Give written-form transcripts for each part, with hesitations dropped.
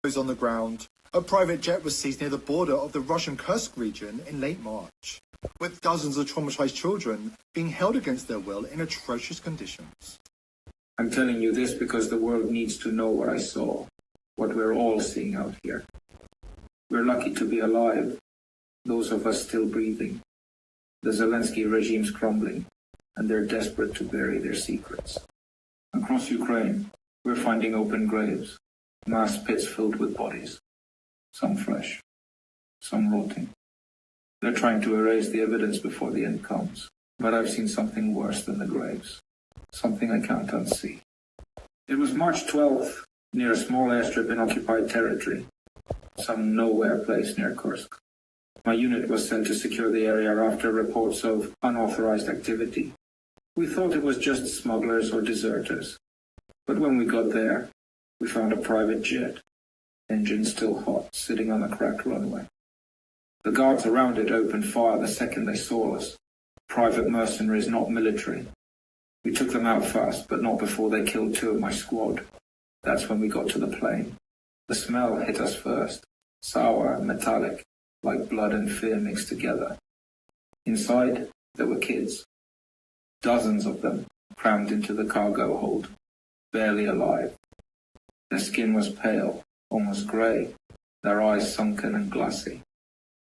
on the ground. A private jet was seized near the border of the Russian Kursk region in late March, with dozens of traumatized children being held against their will in atrocious conditions. I'm telling you this because the world needs to know what I saw, what we're all seeing out here. We're lucky to be alive, those of us still breathing. The Zelensky regime's crumbling, and they're desperate to bury their secrets. Across Ukraine, we're finding open graves, mass pits filled with bodies, some fresh, some rotting. They're trying to erase the evidence before the end comes, but I've seen something worse than the graves, something I can't unsee. It was March 12th, near a small airstrip in occupied territory, some nowhere place near Kursk. My unit was sent to secure the area after reports of unauthorized activity. We thought it was just smugglers or deserters. But when we got there, we found a private jet, engine still hot, sitting on a cracked runway. The guards around it opened fire the second they saw us. Private mercenaries, not military. We took them out fast, but not before they killed 2 of my squad. That's when we got to the plane. The smell hit us first, sour and metallic, like blood and fear mixed together. Inside, there were kids. Dozens of them, crammed into the cargo hold, barely alive. Their skin was pale, almost grey, their eyes sunken and glassy.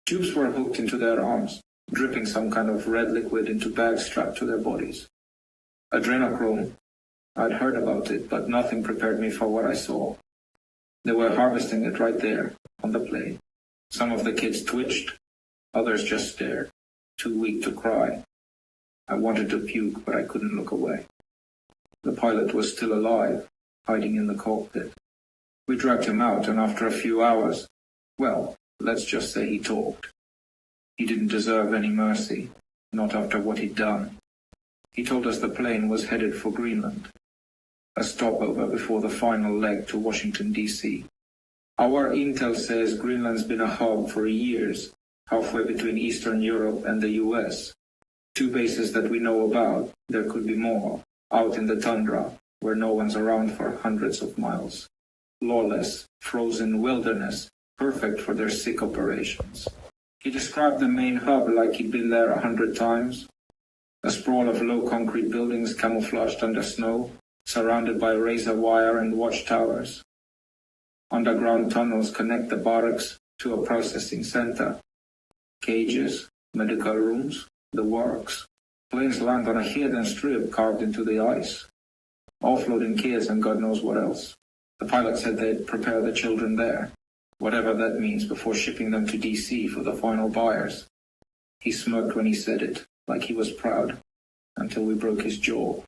Tubes were hooked into their arms, dripping some kind of red liquid into bags strapped to their bodies. Adrenochrome. I'd heard about it, but nothing prepared me for what I saw. They were harvesting it right there, on the plane. Some of the kids twitched, others just stared, too weak to cry. I wanted to puke, but I couldn't look away. The pilot was still alive, hiding in the cockpit. We dragged him out, and after a few hours, well, let's just say he talked. He didn't deserve any mercy, not after what he'd done. He told us the plane was headed for Greenland, a stopover before the final leg to Washington, D.C. Our intel says Greenland's been a hub for years, halfway between Eastern Europe and the US. 2 bases that we know about, there could be more, out in the tundra, where no one's around for hundreds of miles. Lawless, frozen wilderness, perfect for their sick operations. He described the main hub like he'd been there 100 times. A sprawl of low concrete buildings camouflaged under snow, surrounded by razor wire and watchtowers. Underground tunnels connect the barracks to a processing center. Cages, medical rooms, the works. Planes land on a hidden strip carved into the ice. Offloading kids and God knows what else. The pilot said they'd prepare the children there, whatever that means, before shipping them to DC for the final buyers. He smirked when he said it, like he was proud, until we broke his jaw.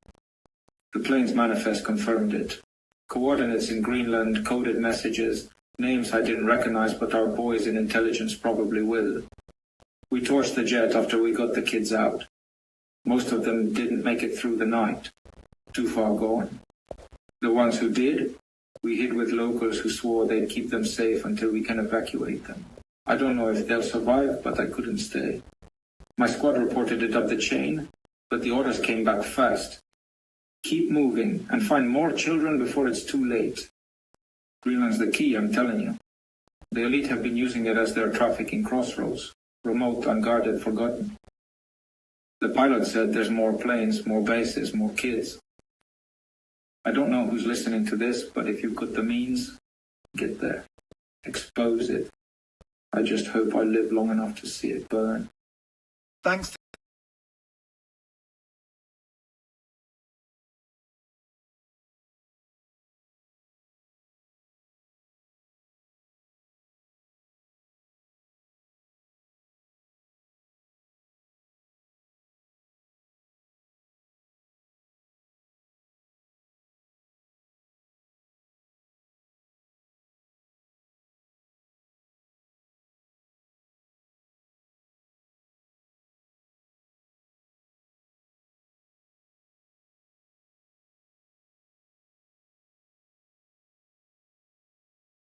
The plane's manifest confirmed it. Coordinates in Greenland, coded messages, names I didn't recognize but our boys in intelligence probably will. We torched the jet after we got the kids out. Most of them didn't make it through the night. Too far gone. The ones who did, we hid with locals who swore they'd keep them safe until we can evacuate them. I don't know if they'll survive, but I couldn't stay. My squad reported it up the chain, but the orders came back fast. Keep moving and find more children before it's too late. Greenland's the key, I'm telling you. The elite have been using it as their trafficking crossroads, remote, unguarded, forgotten. The pilot said there's more planes, more bases, more kids. I don't know who's listening to this, but if you've got the means, get there. Expose it. I just hope I live long enough to see it burn. Thanks